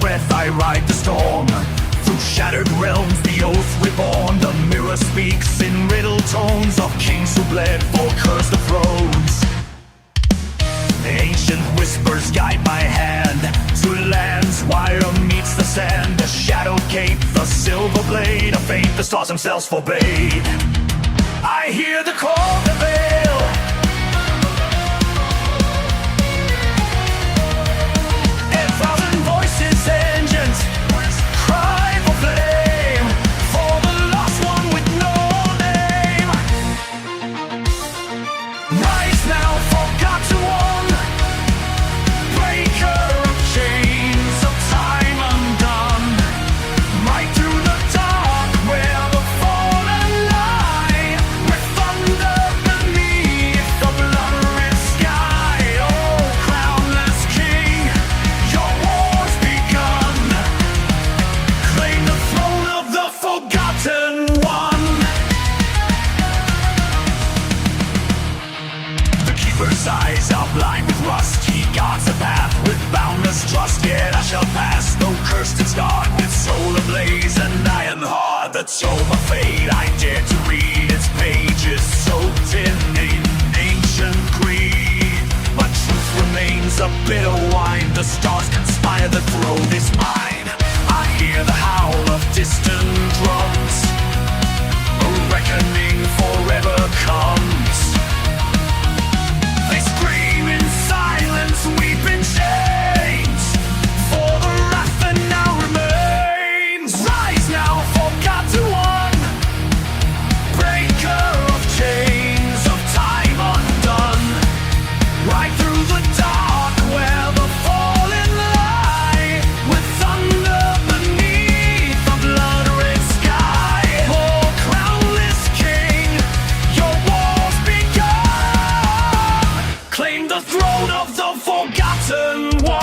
breath I ride the storm. Through shattered realms the oath reborn. The mirror speaks in riddle tones of kings who bled for cursed thrones. Ancient whispers guide my hand to lands wire meets the sand. The shadowed cape, the silver blade of fate the stars themselves forbade. I hear the call prevail. A thousand voices, engines cry for flame, for the lost one with no name. Rise now, forgotten one, breaker of chains of time undone. Right through the dark where the fallen lie, with thunder beneath the blood-red sky. Oh, crownless king, your war's begun. Claim the throne of the forgotten one. The keeper's eyes are blind with rust. He guards the path with boundless trust. Yet I shall pass, though cursed and scarred, with soul ablaze and iron heart. The tome of fate I dare to read, its pages soaked in ancient greed. But truth remains a bitter wine. The stars conspire, the throne is mine. I hear the howl of distant drums. A reckoning forever comes. They scream in silence, weep in chains, for the wrath that now remains. Rise now, forgotten one, breaker of chains of time undone. Right through the dark where the fallen lie, with thunder beneath the blood-red sky. Oh, crownless king, your war's begun. Claim the throne of the forgotten one.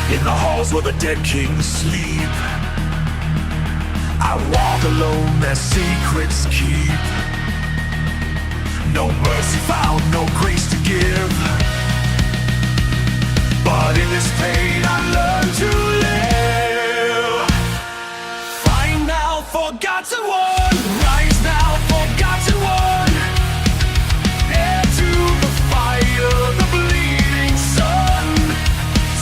In the halls where the dead kings sleep, I walk alone, their secrets keep. No mercy found, no grace to give. But in this pain I learn to live. Find now, forgotten one. Rise now, forgotten one. Heir to the fire, the bleeding sun.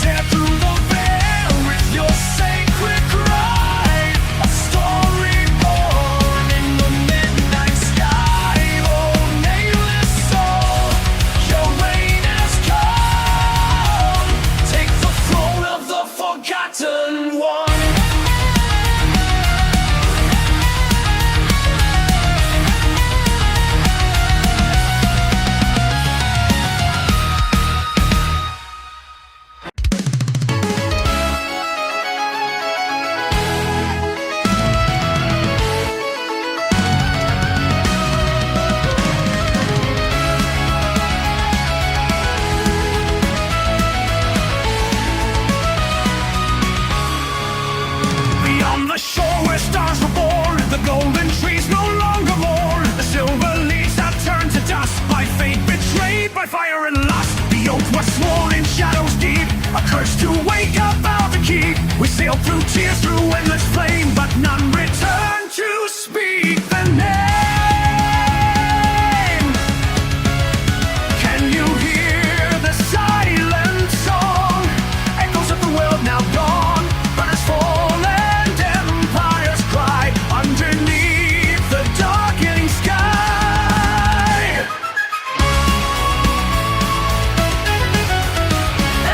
Tear through the veil with your sacred cry. A story born in the midnight sky. Oh, nameless soul, your reign has come. Take the throne of the forgotten one. Beyond the shore where stars were born, the golden trees no longer mourn. The silver leaves have turned to dust, by fate betrayed by fire and lust. The oath was sworn in shadows deep, a curse to wake up out to keep. We sailed through tears, through endless flame, but none returned to speak the name. Can you hear the silent song? Echoes of the world now gone, but as fallen empires cry underneath the darkening sky.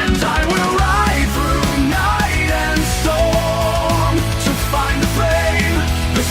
And I will ride through night and storm to find the flame, the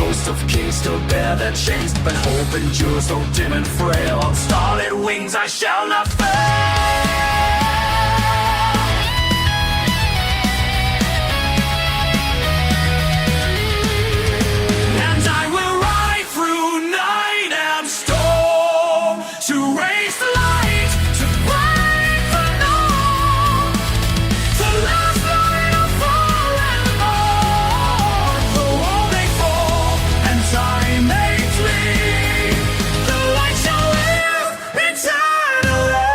ghosts of kings still bear their chains, but hope endures though dim and frail. On starlit wings I shall not fail. And I will ride through night and storm to raise the light, to break the dawn. The last light of Valinor, though all they fall and time may flee, the light shall live eternally.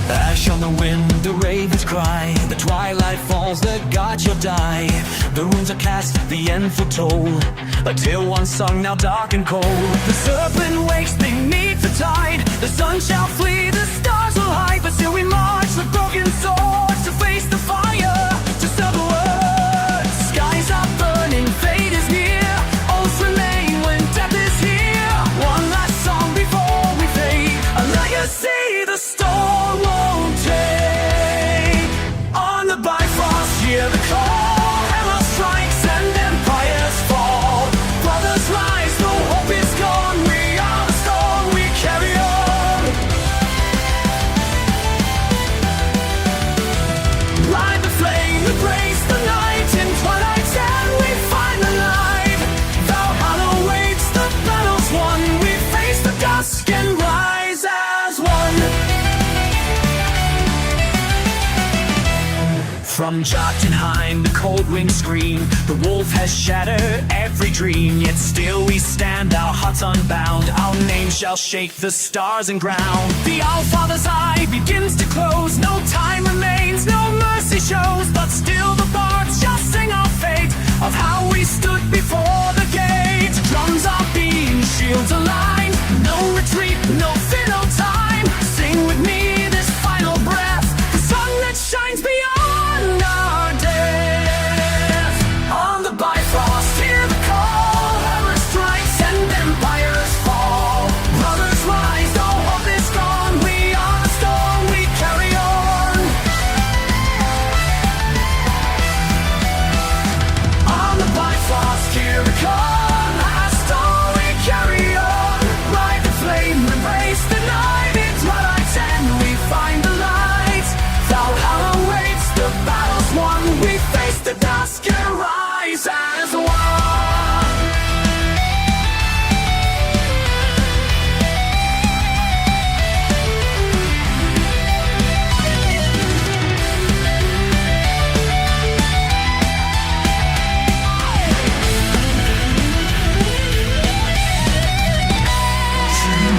Ash on the wind, the ravens cry. The twilight falls, the gods shall die. The runes are cast, the end foretold. A tale once sung, now dark and cold. The serpent wakes, they meet the tide. The sun shall flee, the stars will hide. But still we march with broken swords to face the fire, to serve the word. Skies are burning, fate is near. Oaths remain when death is here. One last song before we fade, a legacy the storm won't take. On the Bifrost, hear the call. Hammer strikes and empires fall. Brothers rise, no hope is gone. We are the storm, we carry on. Ride the flame, embrace the night. In Twilight's end we find the light. Valhalla waits, the battle's won. We face the dusk and rise as one. From Jotunheim, the cold wings scream. The wolf has shattered every dream. Yet still we stand, our hearts unbound. Our name shall shake the stars and ground. The Allfather's eye begins to close. No time remains, no mercy shows. But still the bards shall sing our fate, of how we stood before the gate. Drums are beating, shields aligned. No retreat, no fear, no time. Sing with me this final breath, the sun that shines beyond our death. On the Bifrost, hear the call. Hammer strikes and empires fall. Brothers rise, no hope is gone. We are the storm, we carry on. On the Bifrost, hear the call. Our storm, we carry on. Ride the flame, embrace the night. In Twilight's end we find the light. Valhalla waits, the battle's won. We face the dusk and rise as one.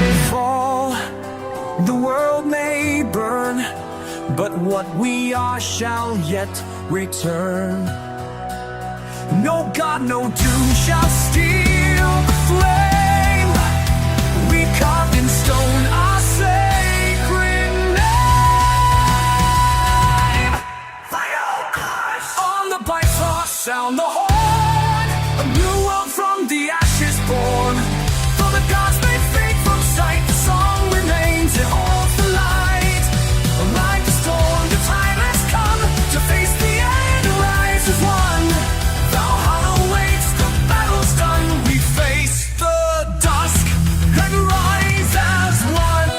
May fall, the world may burn, but what we are shall yet return. No God, no doom shall steal the flame. We carved in stone our sacred name. On the Bifrost, sound the horn. A new world from the ashes born. Though the gods may fade from sight, the song remains in all the light. Like the storm, the time has come to face the end and rise as one. Valhalla waits, the battle's done. We face the dusk and rise as one.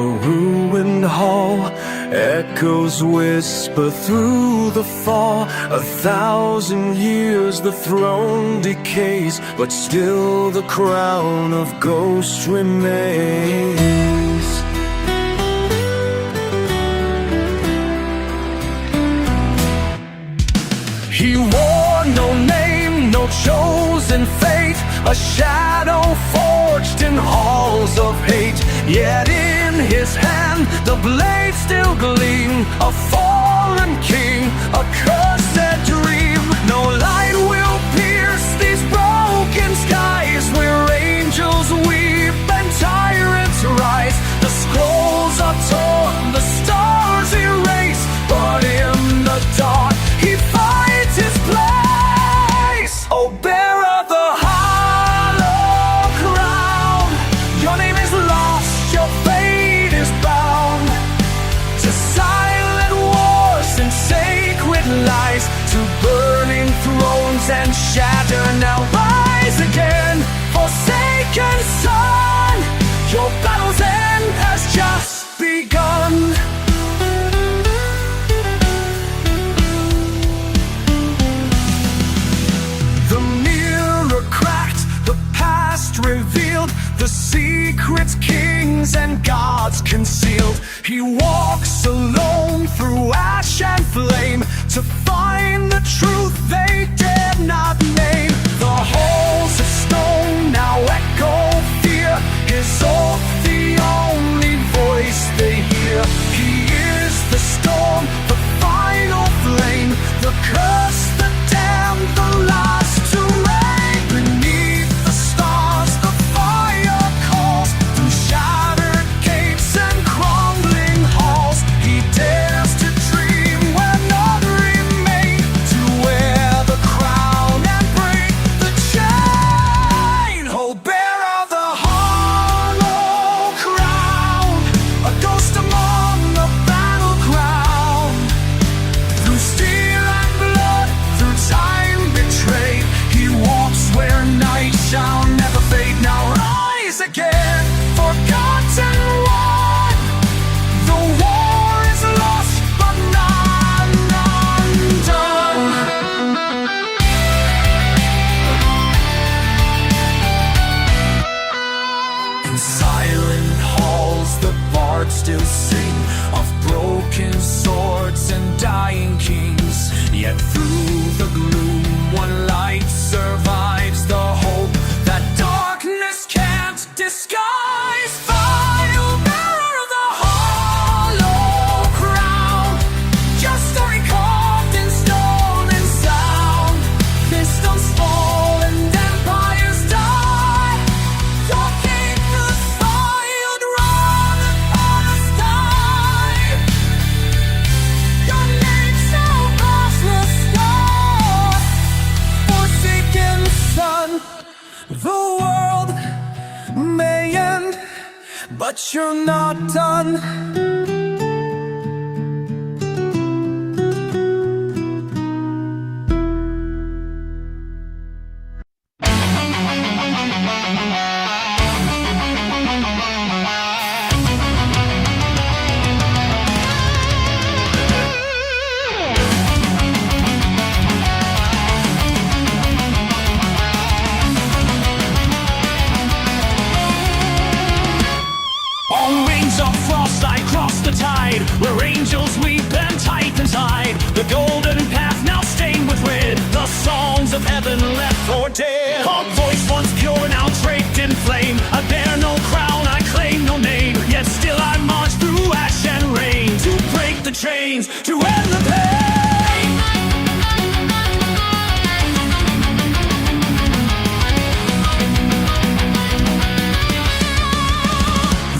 ruined hall, echoes whisper through the fall. 1,000 years the throne decays, but still the crown of ghosts remains. He wore no name, no chosen fate, a shadow forged in halls of hate. Yet in his hand the blade still gleam, a fallen king, a cursed dream. No light will pierce these broken skies, where angels weep and tyrants rise. The scrolls are torn, the stars erase, but in the dark he finds his place. Oh, bearer of the hollow crown, your name is lost, your fate is bound to silent wars and sacred lies, to burning thrones and shatter. Now rise again, forsaken son, your battle's end has just begun. Revealed the secrets kings and gods concealed. He walks alone through ash and flame to find the truth they dare not name. The halls of stone now echo fear, his oath the only voice they hear. He is the storm, the final flame, the curse, the damned, the last to reign. Beneath the stars the fire calls, through shattered gates and crumbling halls. He dares to dream where none remain, to wear the crown and break the chain. Oh, bearer of the hollow crown, a ghost among the battleground. Through steel and blood, through time betrayed, he walks where night shall never fade. Now rise again, forgotten one. The war is lost, but not undone. In silent halls the bards still sing of broken swords and dying kings. Yet through the gloom one light survives, the hope that darkness can't disguise. Fire bearer of the hollow crown, your story carved in stone and sound. Systems fall and empires die, your king is fired round upon the sky. Your name shall cross the star, forsaken son. The world may end, but you're not done. On wings of frost I cross the tide, where angels weep and titans hide. The golden path now stained with red, the songs of heaven left for dead. Our voice once pure, now draped in flame. I bear no crown, I claim no name, yet still I march through ash and rain, to break the chains, to end the pain.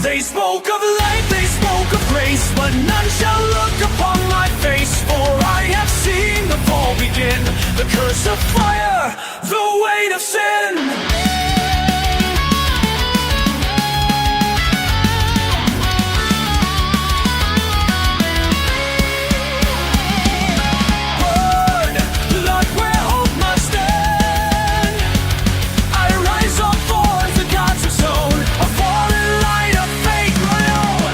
They spoke of light, they spoke of grace, but none shall look upon my face. For I have seen the fall begin, the curse of fire, the weight of sin. Burn, blood where hope must end. I rise on thorns the gods have sown, a fallen light of fate, my own.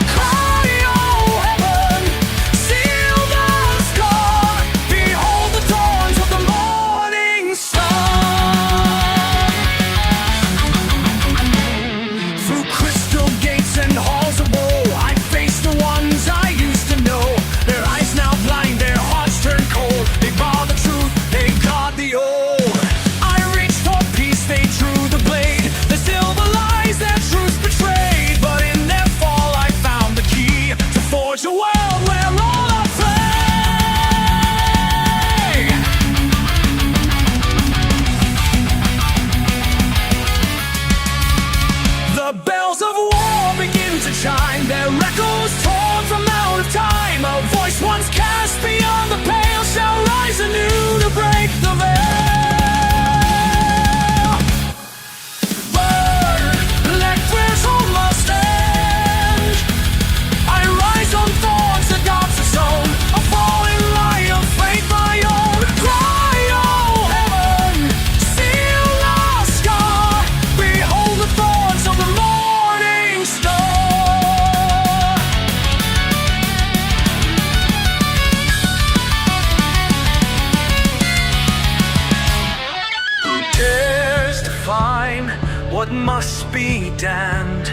must be damned?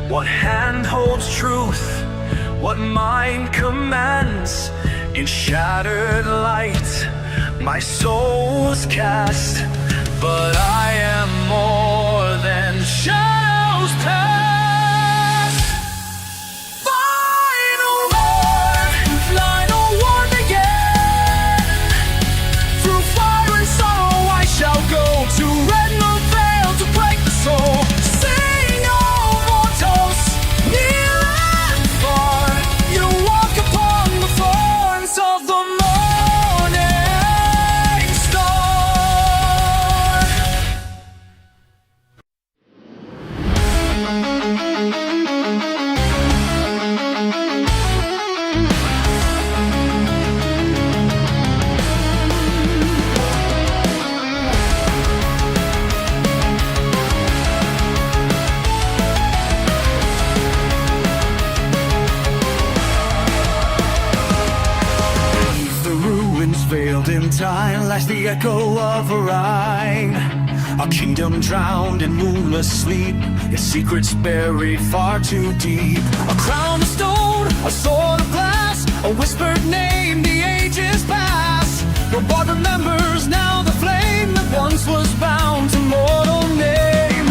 What hand holds truth? What mind commands? In shattered light my soul's cast, but I am more than shadows past. Final word, final war begin. Through fire and sorrow I shall go to red no veil to break the soul. Sing, all mortals, near and far, you walk upon the thorns of the veiled in time, lies the echo of a rhyme. A kingdom drowned in moonless sleep, its secrets buried far too deep. A crown of stone, a sword of glass, a whispered name the ages pass. No bard remembers now the flame that once was bound to mortal name.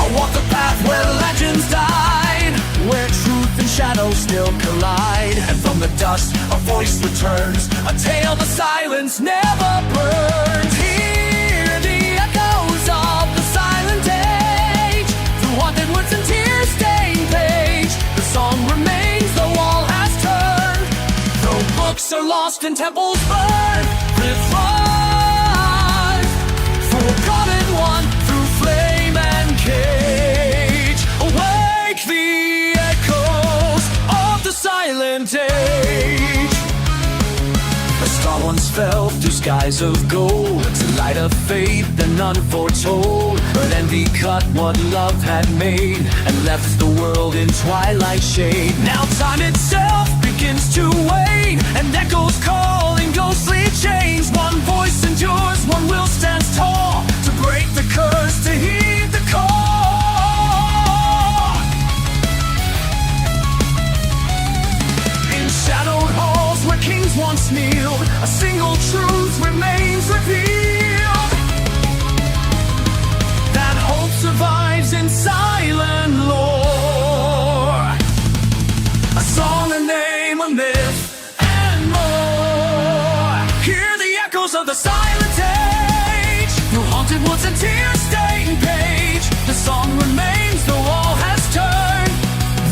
I walk the path where legends died, where truth and shadow still collide. And from the dust a voice returns, a tale the silence never burned. Hear the echoes of the silent age, through haunted woods and tear-stained page. The song remains, the wall has turned. Though books are lost and temples burn, revive, forgotten one through flame and cage. Awake the echoes of the silent age. The star once fell through skies of gold, to light of faith and none foretold. But envy cut what love had made, and left the world in twilight shade. Now time itself begins to wane, and echoes call in ghostly chains. One voice endures, one will stands tall, to break the curse, to heed the call. Shadowed halls where kings once kneeled, a single truth remains revealed, that hope survives in silent lore. A song, a name, a myth, and more. Hear the echoes of the silent age, through haunted woods and tear-stained page. The song remains, the wall has turned.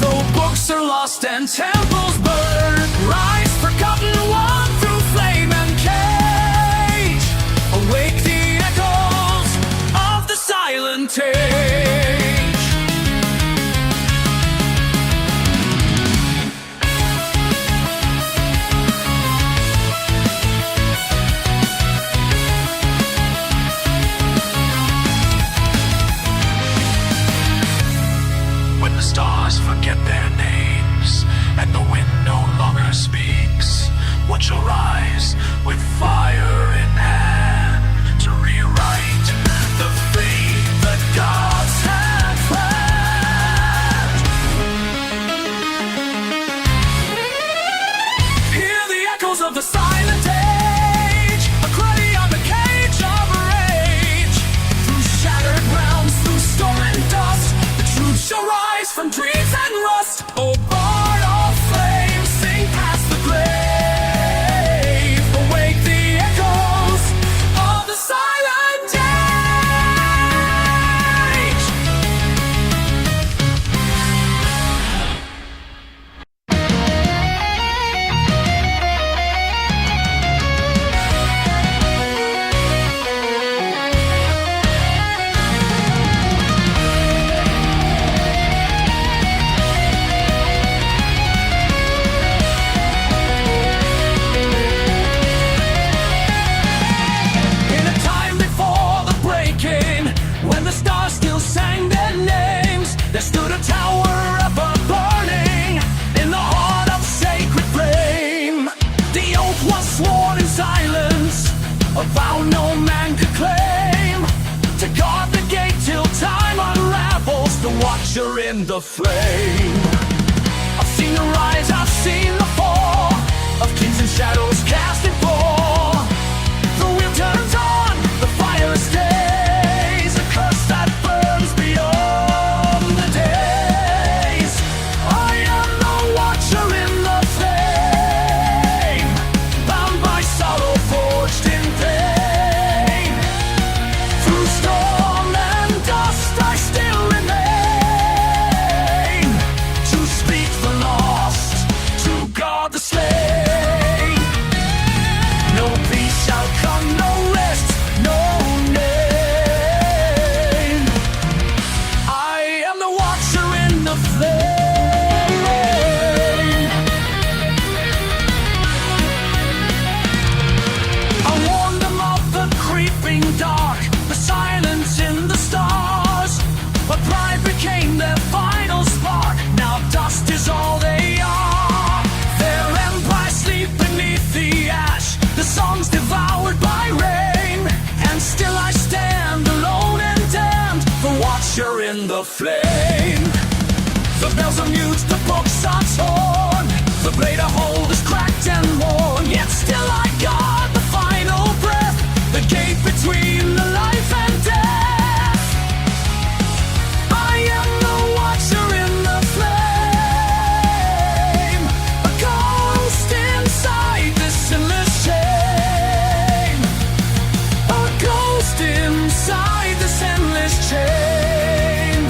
Though books are lost and temples burn, rise, forgotten one, through flame and cage. Awake the echoes of the silent age. When the stars forget their names, and the wind no longer speaks, one shall rise with fire in hand, to rewrite the fate that gods had planned. Hear the echoes of the silent age, a cry on the cage of rage. Through shattered realms, through storm and dust, the truth shall rise from dreams and rust. Oh, bard of flame, sing past the grave. Awake the echoes of the silent age. In a time before the breaking, when the stars still sang their names, there stood a tower ever burning in the heart of sacred flame. The oath was sworn in silence, a watcher in the flame. I've seen the rise, I've seen the fall of kings and shadows casting fall. The wheel turns on, the fire stays, a curse that burns beyond the days. I am the watcher in the flame, bound by sorrow, forged in pain. Through storm and dust I still remain, to speak the lost, to guard the slain. No peace shall come, no rest, no name. I am the watcher in the flame. I warned them of the creeping dark, the silence in the stars, but pride became their final spark. Now dust is all they are. Their empires sleep beneath the ash, the songs devoured by rain, and still I stand alone and damned, the watcher in the flame. The bells are mute, the books are torn, the blade I hold is cracked and worn, yet still I guard the final breath, the gate between the life and death. I am the watcher in the flame, a ghost inside this endless chain, a ghost inside this endless chain.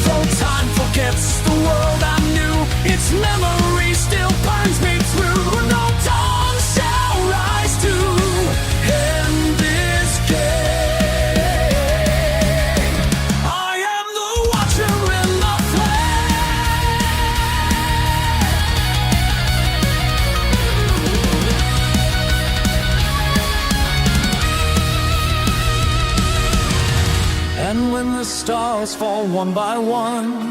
Though time forgets the world I knew, its memory still burns me through. No dawn shall rise to end this game. I am the watcher in the flame. And when the stars fall one by one,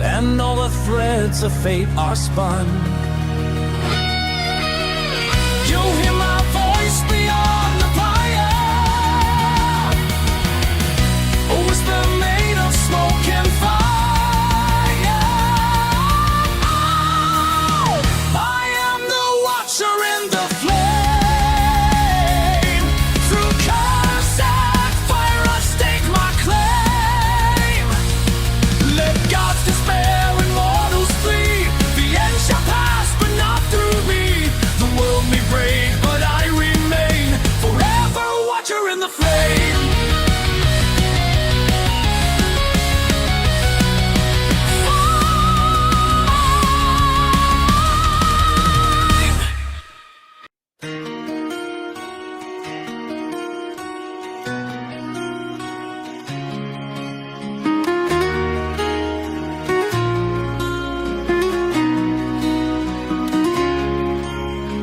and all the threads of fate are spun, you'll hear my voice beyond the fire, a whisper made of smoke and fire. I am the watcher in the flame. Through curse and fire I stake my claim. Let God's despair and mortals flee. The end shall pass, but not through me. The world may break, but I remain forever watcher in the flame.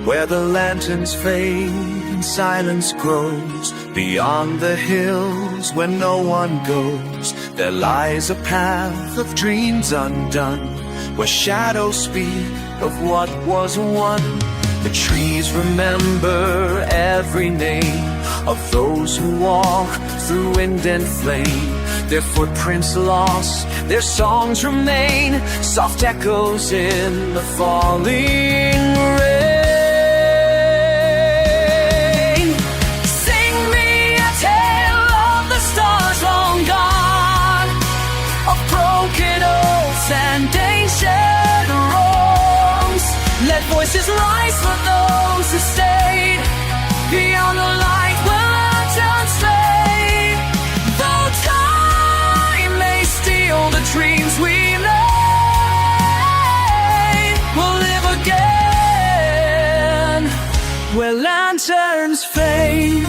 Where the lanterns fade and silence grows, beyond the hills where no one goes, there lies a path of dreams undone, where shadows speak of what was won. The trees remember every name of those who walk through wind and flame. Their footprints lost, their songs remain, soft echoes in the falling rain. And ancient wrongs, let voices rise for those who stayed beyond the light where lanterns fade. Though time may steal the dreams we made, we'll live again where lanterns fade.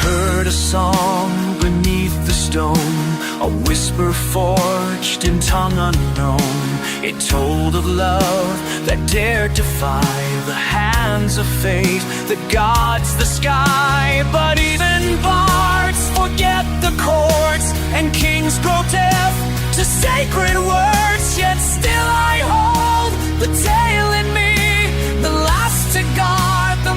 Heard a song beneath the stone, a whisper forged in tongue unknown. It told of love that dared defy the hands of fate, the gods, the sky. But even bards forget the chords, and kings grow deaf to sacred words. Yet still I hold the tale in me, the last to guard the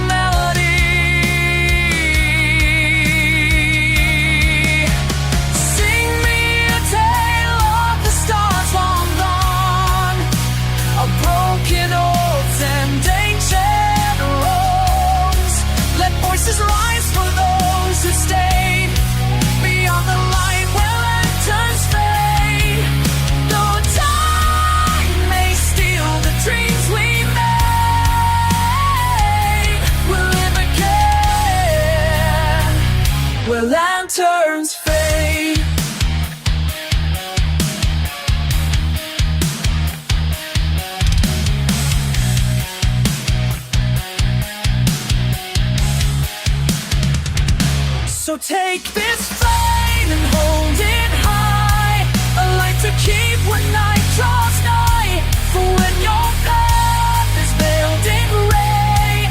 So take this flame and hold it high, a light to keep when night draws nigh. For when your path is veiled in gray,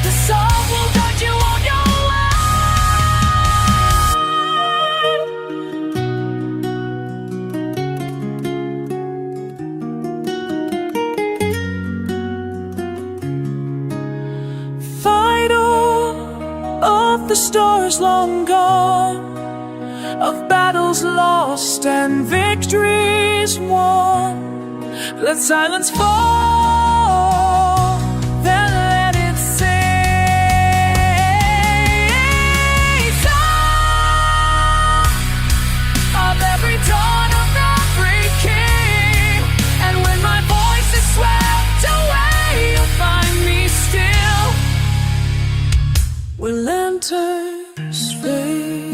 the sun will guide you on your way. Final of the stars long gone, of battles lost and victories won. Let silence fall, then let it say, song of every dawn of every king. And when my voice is swept away, you'll find me still where lanterns fade.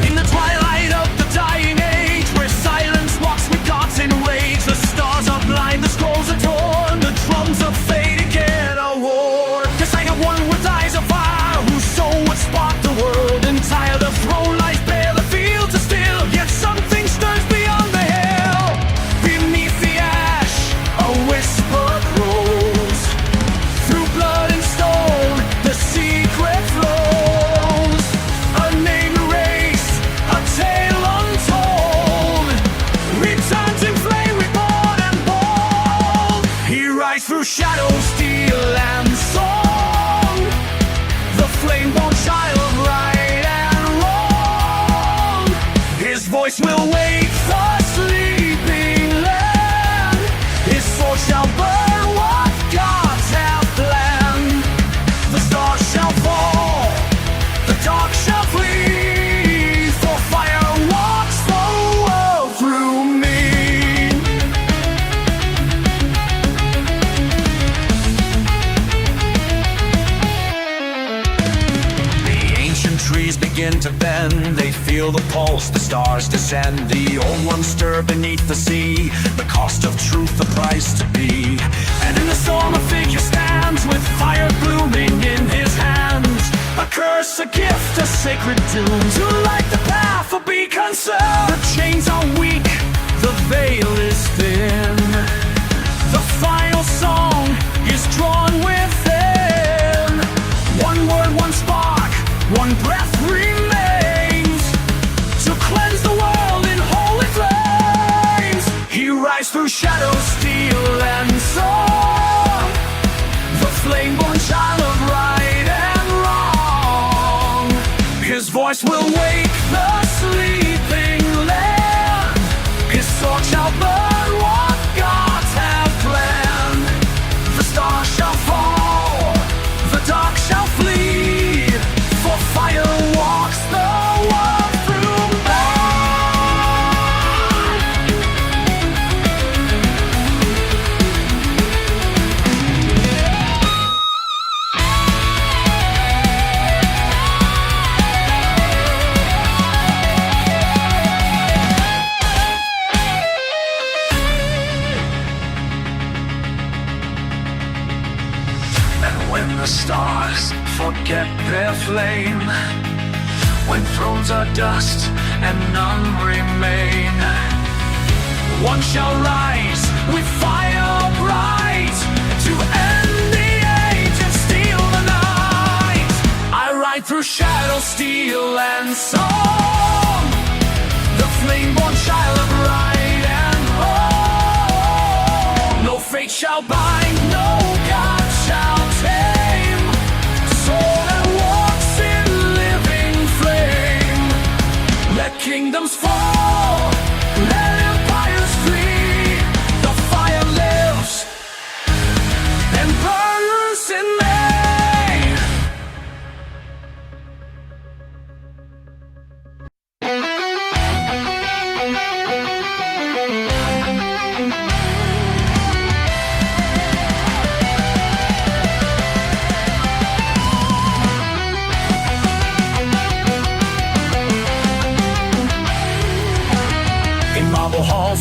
In the twilight of the dying age, where silence walks with gods in rage, the stars are blind, the scrolls are torn, the drums of fate again a war. 'Cause I have one with eyes of fire, whose soul would spark the world. And tired of throne life, bare the fields are still, yet something stirs beyond the hill. Beneath the ash, a whisper grows. Through blood and stone, the secret flows. A name erased, a tale untold, returns in flame, reborn and bold. He rides through shadow, steel and song, the Flameborn child of right and wrong. His voice will wake the sleeping land, his sword shall burn what gods have planned. The stars shall fall, the dark shall flee, for fire walks the world through me. The ancient trees begin to bend, they feel the pulse, the stars descend. The old ones stir beneath the sea, the cost of truth, the price to be. And in the storm a figure stands, with fire blooming in his hands. A curse, a gift, a sacred doom, to light the path or be concerned. The chains are weak, the veil is thin, the final song is drawn within. One word, one spark, one breath remains, to cleanse the world in holy flames. He rides through shadow, steel and song, the Flameborn child of right and wrong. His voice will wake the sleeping land, his sword shall burn what gods have planned. The stars shall fall, the dark shall flee, for fire walks the world through me. And when the stars forget their flame, when thrones are dust and none remain, one shall rise with fire bright, to end the age and steal the night. I ride through shadow, steel and song, the Flameborn child of right and wrong. No fate shall bind, no god shall tame, soul that walks in living flame. Let kingdoms fall, let empires flee, the fire lives and burns in me.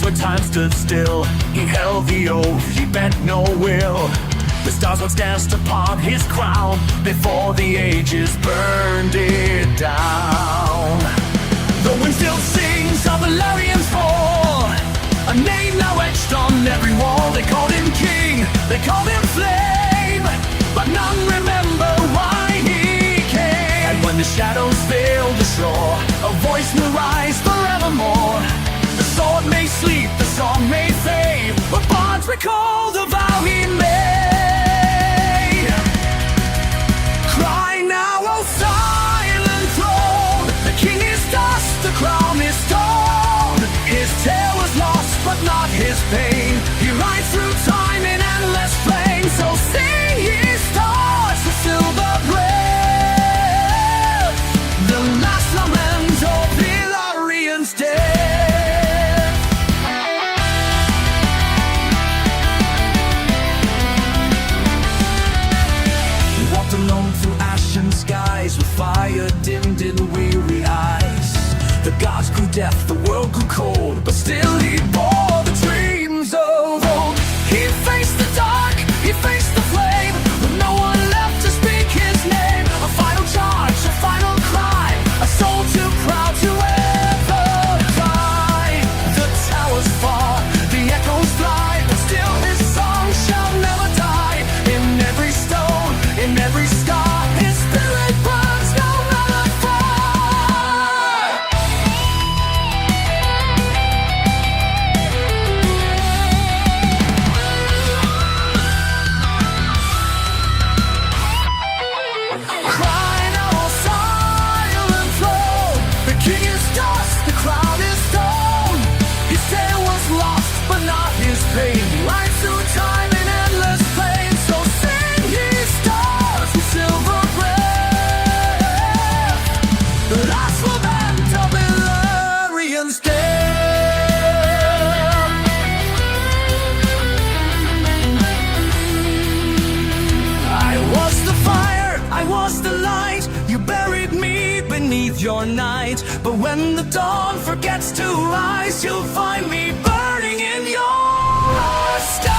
when time stood still. He held the oath, he bent no will. The stars once danced upon his crown before the ages burned it down. The wind still sings of Elarion's fall, a name now etched on every wall. They called him king, they called him flame, but none remember why he came. And when the shadows veil the shore, a voice will rise forevermore. The sword may sleep, the song may fade, but bards recall the vow he made. Cry now, O silent throne, the king is dust, the crown is stone. His tale was lost, but not his pain. He rides through time in endless flame. So sing, ye stars, the silver brave, the last lament of Elarion's death. He walked alone through ashen skies, with fire dimmed in weary eyes. The gods grew deaf, the world grew cold, but still he bore the dreams of old. He faced the dark, he faced the flame, with no one left to speak his name. A final charge, a final cry, a soul too proud to ever die. The towers fall, the echoes fly, but still his song shall never die. In every stone, in every star, his spirit burns no matter far. Cry now, silent throne, the king is dust, the crown is stone. His tale was lost, but not his pain. He rides through time in endless flame. So sing, ye stars, with silver breath, the last lament of Elarion's death. I was the fire, I was the light. You buried me beneath your night. But when the dawn forgets to rise, you'll find me burning in your skies.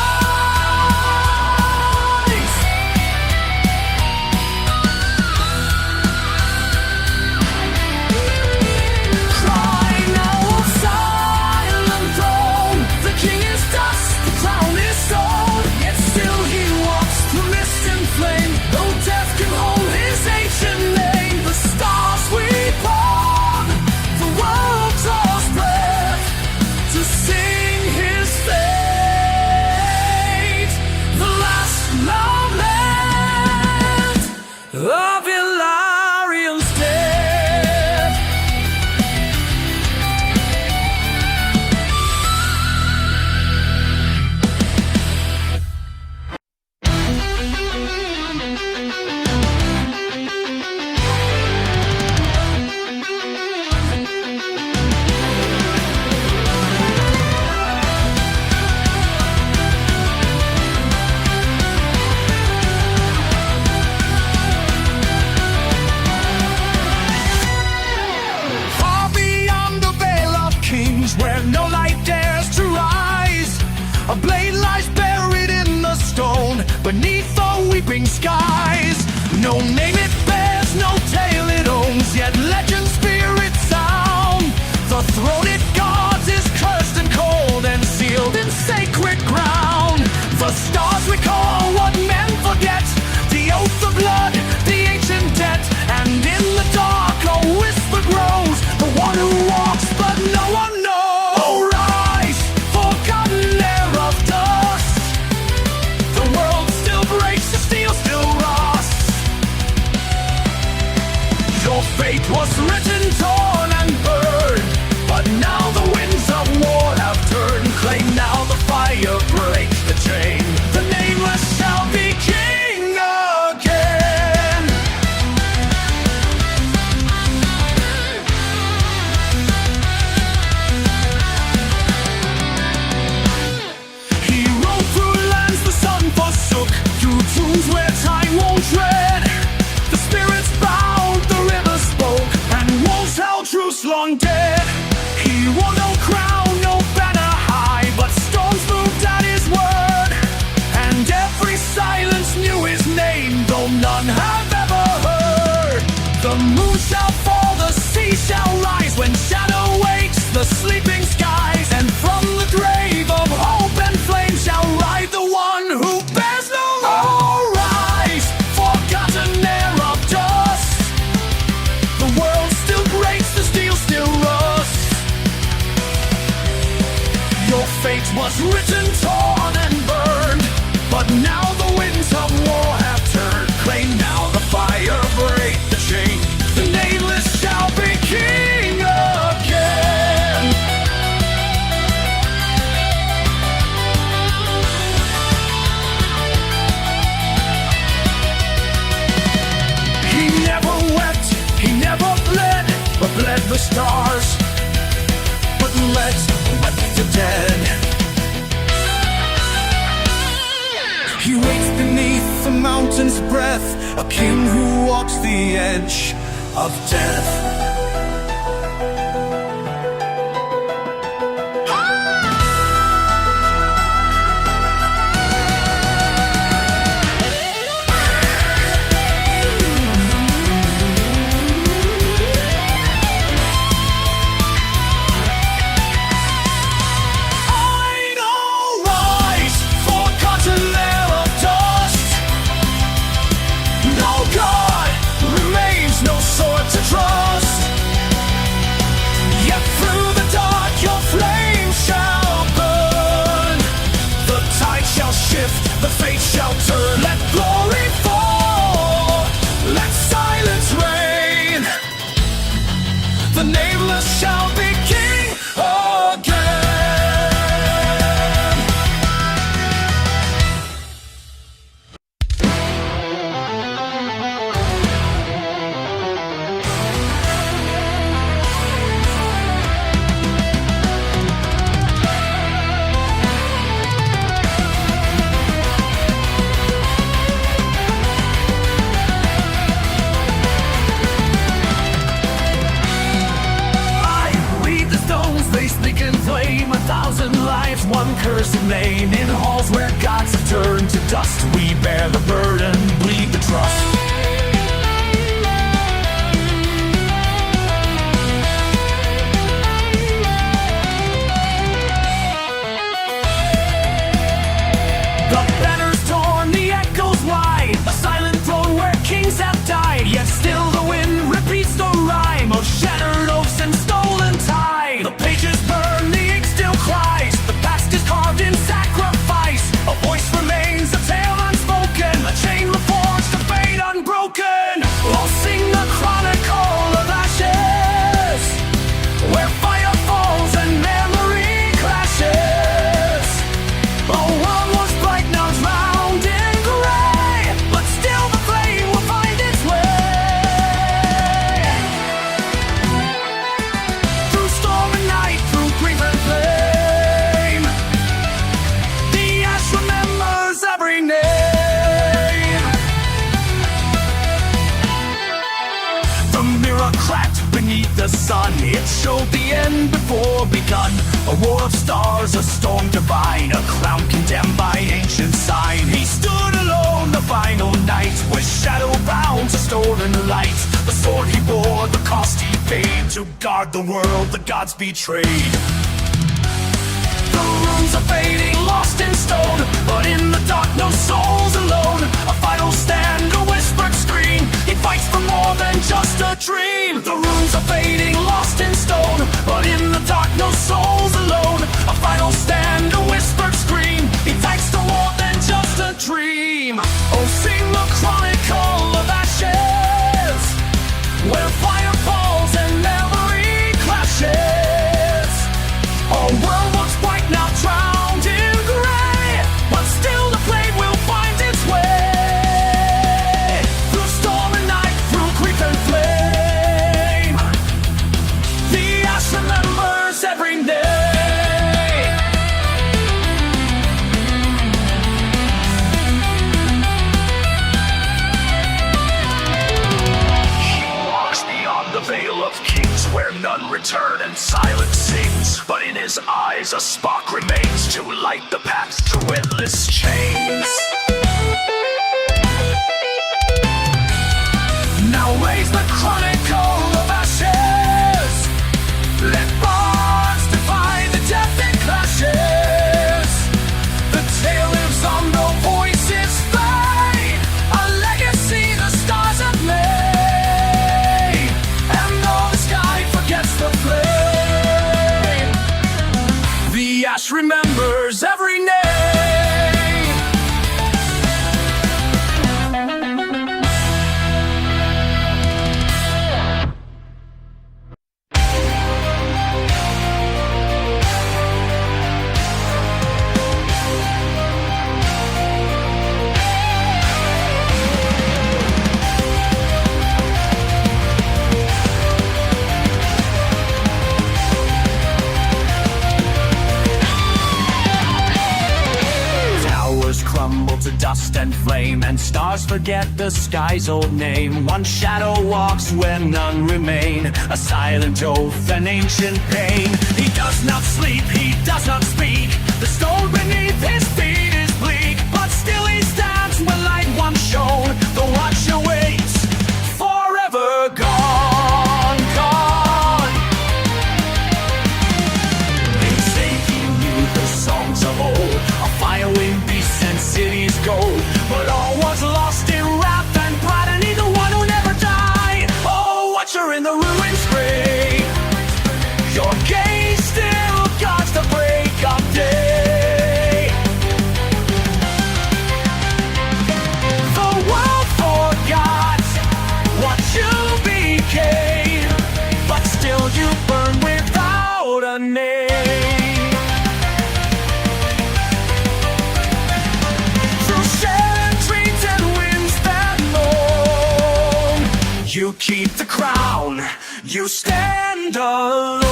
Cry now, O silent throne, the king is dust, the crown is stone. Yet still he walks through mist and flame, though death can hold his ancient name. The stars weep on, the world draws breath to sing his fate. The last lament of Elarion's death. Far beyond the veil of kings, where no light dares to rise, a blade lies buried in the stone, beneath the weeping skies. No name it bears, no tale it owns, yet legend spirits sound. The throne it guards is cursed and cold, and sealed in sacred ground. The stars recall what men forget, the oath of blood, the ancient debt. And in the dark a whisper grows, the one who walks but no one knows. Oh, rise, forgotten air of dust, the world still breaks, the steel still rusts. Your fate was written, torn and burned, but now the winds of war have turned. Claim now the fire, break the chain. The nameless shall be king again. He rode through lands the sun forsook, through tombs where time won't tread. The spirits bowed, the river spoke, and wolves held truce long dead. He wore no crown, no banner high, fate was written, torn and burned. But now the winds of war have turned. Claim now the fire, break the chain. The Nameless shall be king again. He never wept, he never bled, but bled the stars, but wept the dead. He waits beneath the mountain's breath, a king who walks the edge of death. The fate shall turn, let glory fall, let silence reign. The Nameless shall be king again. One cursed name in halls where gods have turned to dust. We bear the burden, bleed the trust. The banner's torn, the echoes wide, a silent throne where kings have died. Yet still the wind repeats the rhyme of shattered oaths and stolen tide. The pages burn, the ink still cries. Carved in sacrifice, a voice remains, a tale unspoken, a chain reforged, a fate unbroken. I'll sing the Chronicle of Ashes, where fire falls and memory clashes. A world was bright, now drowned in gray, but still the flame will find its way. Through storm and night, through grief and flame, remembers every name. The mirror cracked beneath the sun, it showed the end before begun. A war of stars, a storm divine, a crown condemned by ancient sign. He stood alone the final night, with shadow bound to stolen light. The sword he bore, the cost he paid, to guard the world the gods betrayed. The runes are fading, lost in stone, but in the dark no soul's alone. A final stand, a whispered scream, he fights for more than just a dream. The runes are fading, lost in stone, but in the dark no soul's alone. A final stand, a whispered scream, he fights for more than just a dream. Oh, sing the Chronicle of Ashes, where fire falls and memory clashes. Our world was white, now drowned in gray, but still the flame will find its way. Through storm and night, through grief and flame, the ash remembers every name. He walks beyond the veil of kings, where none return and silence sings. But in his eyes a spark remains, to light the path through endless chains. Now raise the Chronicle of Ashes, let bards defy the death and clashes. The tale lives on, no voices fade, a legacy the stars have made. And though the sky forgets the flame, the ash remembers every name. Crumble to dust and flame, and stars forget the sky's old name. One shadow walks where none remain, a silent oath, an ancient pain. He does not sleep, he does not speak, the stone beneath his feet is bleak, but still he stands where light once shone. The watcher waits, forever gone, gone. They say he knew the songs of old, a fire-winged beast and cities gold, but all was lost in wrath and pride, and neither one who never died. Oh, watcher in the ruins gray, your gaze still guards the break of day. The world forgot what you became, but still you burn without a name. You keep the crown, you stand alone.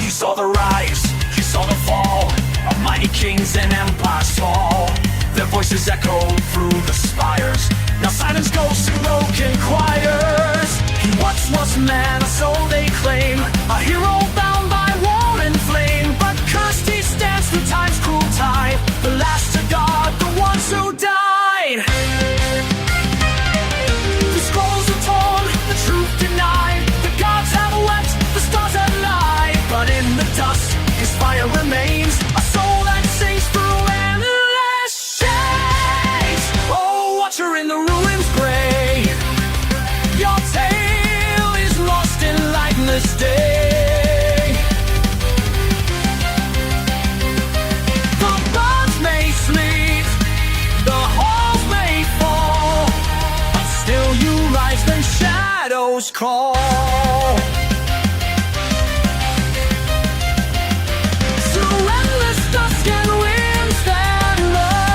You saw the rise, you saw the fall of mighty kings and empires fall. Their voices echoed through the spires, now silence goes through broken choirs. He once was man, a soul they claim, a hero bound by war and flame, but cursed he stands through time's cruel tide, the last to guard the ones who died. The scrolls are torn, the truth denied, the gods have wept, the stars have lied, but in the dust his fire remains, a soul that sings through endless shades. Oh, watcher in the ruins gray, your tale is lost in lightless day. The birds may sleep, the halls may fall, but still you rise when shadows call. Through endless dusk and winds that moan,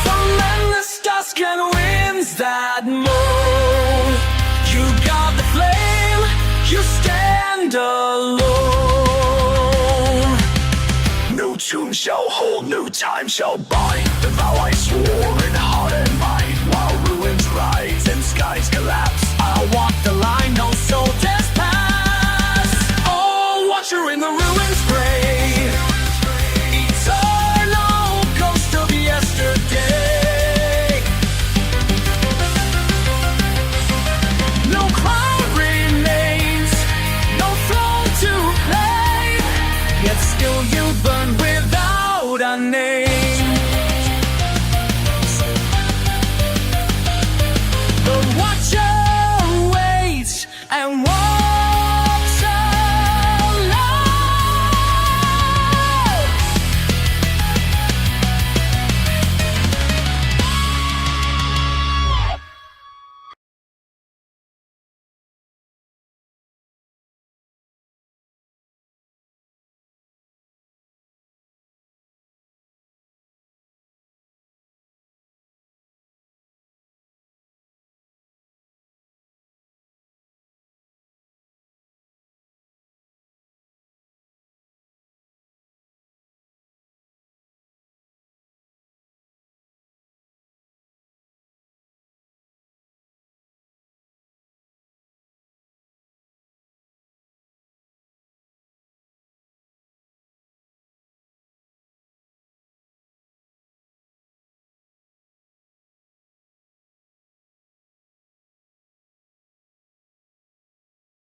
from endless dusk and winds that moan, you guard the flame, you stand alone. No tune shall hold, no time shall bind the vow I swore in heart and mind. While ruins rise and skies collapse, I'll walk the line, no soul dares pass. Oh, watcher in the ruins gray, eternal ghost of yesterday. No crown remains, no throne to claim, yet still you burn without a name. The watcher waits and watches.